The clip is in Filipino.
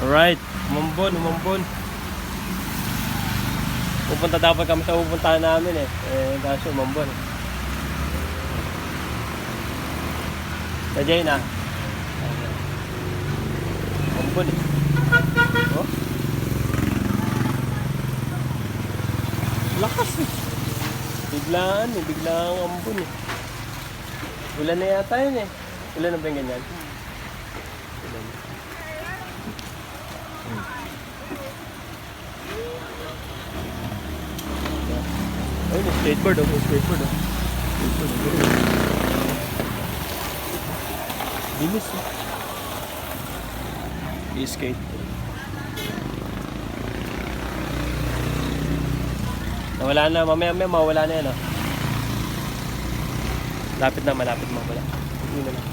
Alright, umambon. Pupunta dapat kami sa pupuntahan namin eh. Kaso umambon. Najay na. Umambon eh. Oh. Lakas eh. Biglaan ambon eh. Ulan na yata yun eh. Ulan na ba yung ganyan? Ulan. Ayun, skateboard oh. Skateboard oh. Bilis oh. I-skateboard. Nawala na, mamaya mawala na yan oh. Malapit na mawala. Hindi na lang.